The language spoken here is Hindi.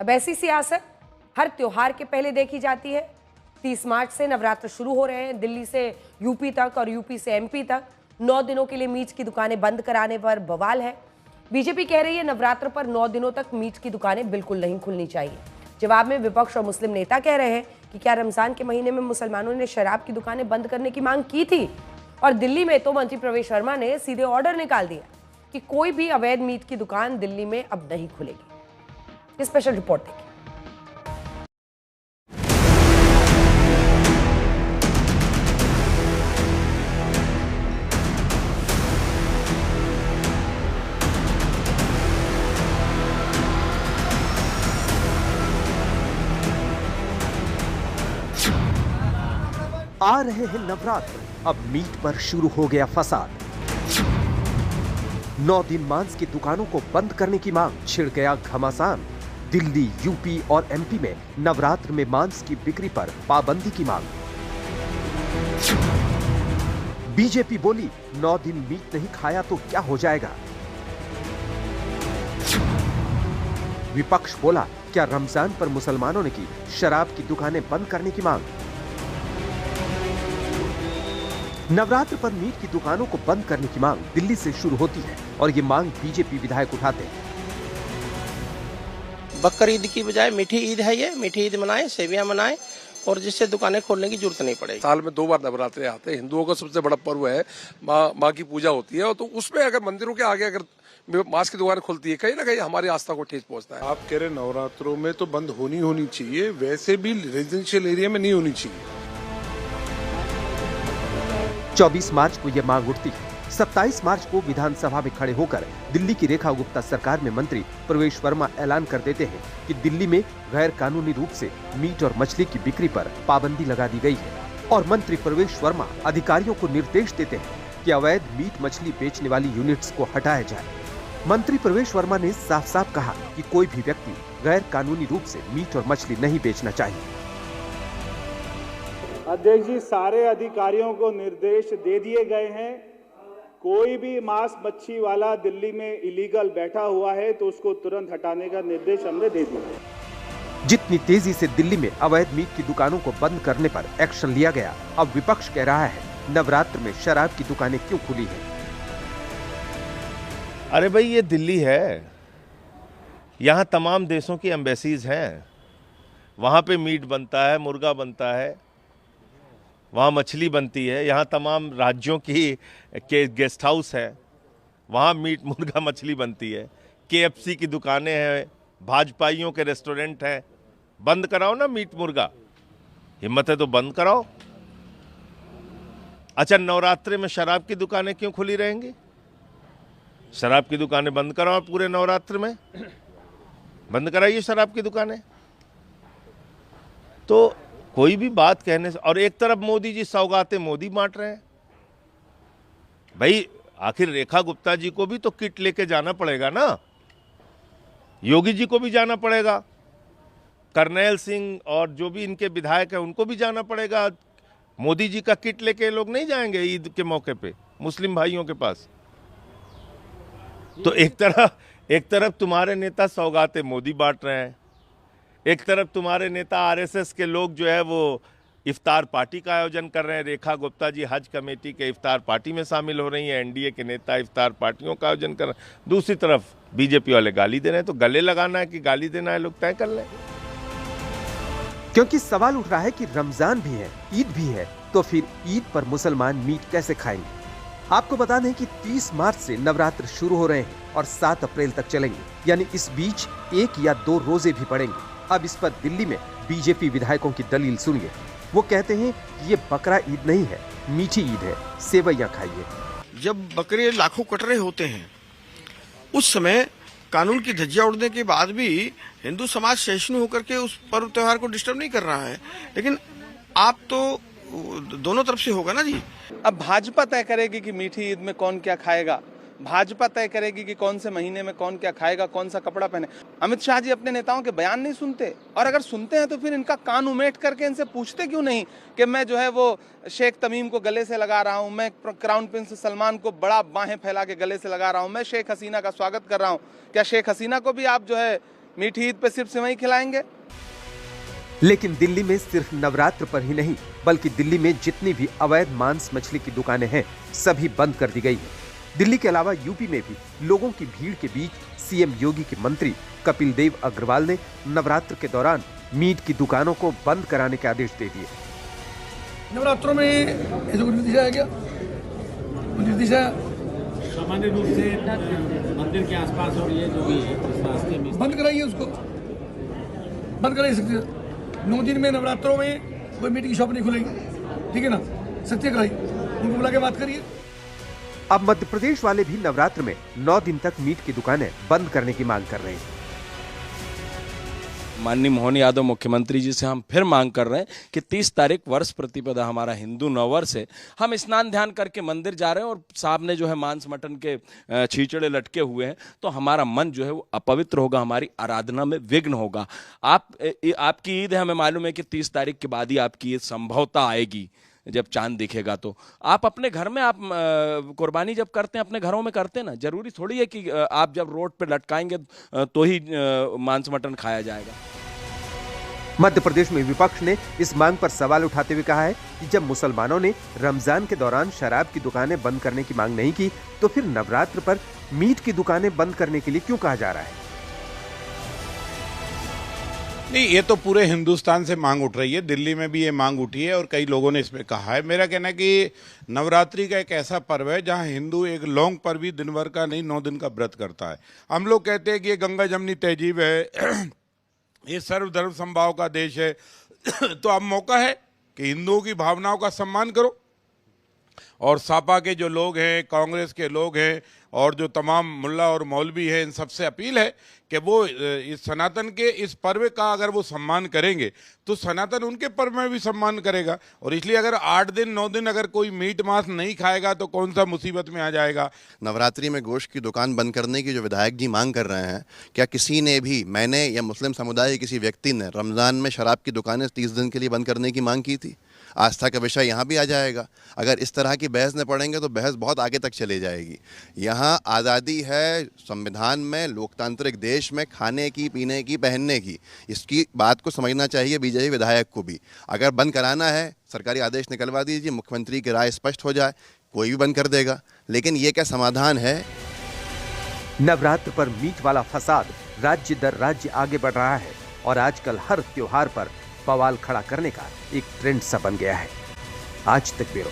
अब ऐसी सियासत हर त्योहार के पहले देखी जाती है। 30 मार्च से नवरात्र शुरू हो रहे हैं। दिल्ली से यूपी तक और यूपी से एमपी तक 9 दिनों के लिए मीट की दुकानें बंद कराने पर बवाल है। बीजेपी कह रही है नवरात्र पर 9 दिनों तक मीट की दुकानें बिल्कुल नहीं खुलनी चाहिए। जवाब में विपक्ष और मुस्लिम नेता कह रहे हैं कि क्या रमजान के महीने में मुसलमानों ने शराब की दुकानें बंद करने की मांग की थी? और दिल्ली में तो मंत्री प्रवेश वर्मा ने सीधे ऑर्डर निकाल दिया कि कोई भी अवैध मीट की दुकान दिल्ली में अब नहीं खुलेगी। स्पेशल रिपोर्ट देखिए। आ रहे हैं नवरात्र, अब मीट पर शुरू हो गया फसाद। 9 दिन मांस की दुकानों को बंद करने की मांग, छिड़ गया घमासान। दिल्ली, यूपी और एमपी में नवरात्र में मांस की बिक्री पर पाबंदी की मांग। बीजेपी बोली 9 दिन मीट नहीं खाया तो क्या हो जाएगा। विपक्ष बोला क्या रमजान पर मुसलमानों ने की शराब की दुकानें बंद करने की मांग। नवरात्र पर मीट की दुकानों को बंद करने की मांग दिल्ली से शुरू होती है और ये मांग बीजेपी विधायक उठाते हैं। बकरीद की बजाय मीठी ईद है, ये मीठी ईद मनाएं, सेवियां मनाएं और जिससे दुकानें खोलने की जरूरत नहीं पड़ेगी। साल में 2 बार नवरात्रे आते हैं। हिंदुओं का सबसे बड़ा पर्व है, माँ की पूजा होती है। तो उसमें अगर मंदिरों के आगे अगर मांस की दुकान खुलती है, कहीं ना कहीं हमारी आस्था को ठेस पहुंचता है। आप कह रहे नवरात्रों में तो बंद होनी चाहिए, वैसे भी रेजिडेंशियल एरिया में नहीं होनी चाहिए। 24 मार्च को यह मांग उठती है। 27 मार्च को विधानसभा में खड़े होकर दिल्ली की रेखा गुप्ता सरकार में मंत्री प्रवेश वर्मा ऐलान कर देते हैं कि दिल्ली में गैर कानूनी रूप से मीट और मछली की बिक्री पर पाबंदी लगा दी गई है। और मंत्री प्रवेश वर्मा अधिकारियों को निर्देश देते हैं कि अवैध मीट मछली बेचने वाली यूनिट्स को हटाया जाए। मंत्री प्रवेश वर्मा ने साफ साफ कहा कि कोई भी व्यक्ति गैर कानूनी रूप से मीट और मछली नहीं बेचना चाहिए। अध्यक्ष जी, सारे अधिकारियों को निर्देश दे दिए गए हैं। कोई भी मांस मच्छी वाला दिल्ली में इलीगल बैठा हुआ है तो उसको तुरंत हटाने का निर्देश हमने दे दिया। जितनी तेजी से दिल्ली में अवैध मीट की दुकानों को बंद करने पर एक्शन लिया गया, अब विपक्ष कह रहा है नवरात्र में शराब की दुकानें क्यों खुली हैं? अरे भाई, ये दिल्ली है, यहाँ तमाम देशों की एम्बेसीज हैं। वहाँ पे मीट बनता है, मुर्गा बनता है, वहाँ मछली बनती है। यहाँ तमाम राज्यों के गेस्ट हाउस है, वहाँ मीट मुर्गा मछली बनती है। KFC की दुकानें हैं, भाजपाइयों के रेस्टोरेंट हैं। बंद कराओ ना मीट मुर्गा, हिम्मत है तो बंद कराओ। अच्छा, नवरात्रे में शराब की दुकानें क्यों खुली रहेंगी? शराब की दुकानें बंद कराओ, पूरे नवरात्र में बंद कराइए शराब की दुकानें। तो कोई भी बात कहने से, और एक तरफ मोदी जी सौगातें मोदी बांट रहे हैं। भाई आखिर रेखा गुप्ता जी को भी तो किट लेके जाना पड़ेगा ना, योगी जी को भी जाना पड़ेगा, करनैल सिंह और जो भी इनके विधायक हैं उनको भी जाना पड़ेगा। मोदी जी का किट लेके लोग नहीं जाएंगे ईद के मौके पे मुस्लिम भाइयों के पास। तो एक तरफ तुम्हारे नेता सौगातें मोदी बांट रहे हैं, एक तरफ तुम्हारे नेता RSS के लोग जो है वो इफ्तार पार्टी का आयोजन कर रहे हैं। रेखा गुप्ता जी हज कमेटी के इफ्तार पार्टी में शामिल हो रही हैं, NDA के नेता इफ्तार पार्टियों का आयोजन कर रहे हैं। दूसरी तरफ बीजेपी वाले गाली दे रहे हैं। तो गले लगाना है कि गाली देना है, लोग तय कर लें। क्योंकि सवाल उठ रहा है कि रमजान भी है, ईद भी है, तो फिर ईद पर मुसलमान मीट कैसे खाएंगे? आपको बता दें कि 30 मार्च से नवरात्र शुरू हो रहे हैं और 7 अप्रैल तक चलेंगे, यानी इस बीच 1 या 2 रोजे भी पड़ेंगे। अब इस पर दिल्ली में बीजेपी विधायकों की दलील सुनिए। वो कहते हैं कि ये बकरा ईद नहीं है, मीठी ईद है, सेवैयां खाइए। जब बकरे लाखों कट रहे होते हैं उस समय कानून की धज्जियां उड़ने के बाद भी हिंदू समाज सहिष्णु होकर के उस पर्व त्योहार को डिस्टर्ब नहीं कर रहा है। लेकिन आप तो दोनों तरफ से होगा ना जी। अब भाजपा तय करेगी कि मीठी ईद में कौन क्या खाएगा, भाजपा तय करेगी कि कौन से महीने में कौन क्या खाएगा, कौन सा कपड़ा पहने। अमित शाह जी अपने नेताओं के बयान नहीं सुनते, और अगर सुनते हैं तो फिर इनका कान उमेट करके इनसे पूछते क्यों नहीं कि मैं जो है वो शेख तमीम को गले से लगा रहा हूं, मैं क्राउन प्रिंस सलमान को बड़ा बाहें फैला के गले से लगा रहा हूं, मैं शेख हसीना का स्वागत कर रहा हूं। क्या शेख हसीना को भी आप जो है मीठी ईद पे सिर्फ सेवई खिलाएंगे। लेकिन दिल्ली में सिर्फ नवरात्र पर ही नहीं, बल्कि दिल्ली में जितनी भी अवैध मांस मछली की दुकानें हैं, सभी बंद कर दी गई है। दिल्ली के अलावा यूपी में भी लोगों की भीड़ के बीच सीएम योगी के मंत्री कपिल देव अग्रवाल ने नवरात्र के दौरान मीट की दुकानों को बंद कराने के आदेश दे दिए। नवरात्रों में ये जो निर्देश आया, क्या निर्देश आया, सामान्य रूप से मंदिर के आसपास और ये जो भी है इस रास्ते में बंद कराइए, उसको बंद कराइए सकते। 9 दिन में नवरात्रों में कोई मीट की शॉप नहीं खुलेगी, ठीक है ना, सत्य कराइए, उनको बुला के बात करिए। अब मध्य प्रदेश वाले भी नवरात्र में 9 दिन तक मीट की दुकानें बंद करने की मांग कर रहे हैं। माननीय मोहन यादव मुख्यमंत्री जी से हम फिर मांग कर रहे हैं कि 30 तारीख वर्ष प्रतिपदा हमारा हिंदू नववर्ष है, हम स्नान ध्यान करके मंदिर जा रहे हैं और सामने जो है मांस मटन के छींचड़े लटके हुए हैं, तो हमारा मन जो है वो अपवित्र होगा, हमारी आराधना में विघ्न होगा। आपकी ईद है, हमें मालूम है कि 30 तारीख के बाद ही आपकी ईद संभवतः आएगी, जब चांद दिखेगा। तो आप अपने घर में आप कुर्बानी जब करते हैं अपने घरों में करते हैं ना, जरूरी थोड़ी है कि आप जब रोड पे लटकाएंगे तो ही मांस मटन खाया जाएगा। मध्य प्रदेश में विपक्ष ने इस मांग पर सवाल उठाते हुए कहा है कि जब मुसलमानों ने रमजान के दौरान शराब की दुकानें बंद करने की मांग नहीं की, तो फिर नवरात्र पर मीट की दुकानें बंद करने के लिए क्यों कहा जा रहा है? नहीं, ये तो पूरे हिंदुस्तान से मांग उठ रही है। दिल्ली में भी ये मांग उठी है और कई लोगों ने इसमें कहा है। मेरा कहना है कि नवरात्रि का एक ऐसा पर्व है जहां हिंदू एक लॉन्ग पर भी दिन भर का नहीं 9 दिन का व्रत करता है। हम लोग कहते हैं कि ये गंगा जमनी तहजीब है, ये सर्वधर्म समभाव का देश है, तो अब मौका है कि हिंदुओं की भावनाओं का सम्मान करो। और सापा के जो लोग हैं, कांग्रेस के लोग हैं और जो तमाम मुल्ला और मौलवी हैं, इन सबसे अपील है कि वो इस सनातन के इस पर्व का अगर वो सम्मान करेंगे तो सनातन उनके पर्व में भी सम्मान करेगा। और इसलिए अगर 8 दिन 9 दिन अगर कोई मीट मांस नहीं खाएगा तो कौन सा मुसीबत में आ जाएगा। नवरात्रि में गोश्त की दुकान बंद करने की जो विधायक जी मांग कर रहे हैं, क्या किसी ने भी, मैंने या मुस्लिम समुदाय के किसी व्यक्ति ने रमज़ान में शराब की दुकानें 30 दिन के लिए बंद करने की मांग की थी? आस्था का विषय यहाँ भी आ जाएगा। अगर इस तरह की बहस में पढ़ेंगे तो बहस बहुत आगे तक चली जाएगी। यहाँ आज़ादी है संविधान में, लोकतांत्रिक देश में, खाने की, पीने की, पहनने की। इसकी बात को समझना चाहिए बीजेपी विधायक को भी। अगर बंद कराना है, सरकारी आदेश निकलवा दीजिए, मुख्यमंत्री की राय स्पष्ट हो जाए, कोई भी बंद कर देगा। लेकिन ये क्या समाधान है? नवरात्र पर मीट वाला फसाद राज्य दर राज्य आगे बढ़ रहा है और आजकल हर त्योहार पर बवाल खड़ा करने का एक ट्रेंड सा बन गया है। आज तक ब्यूरो।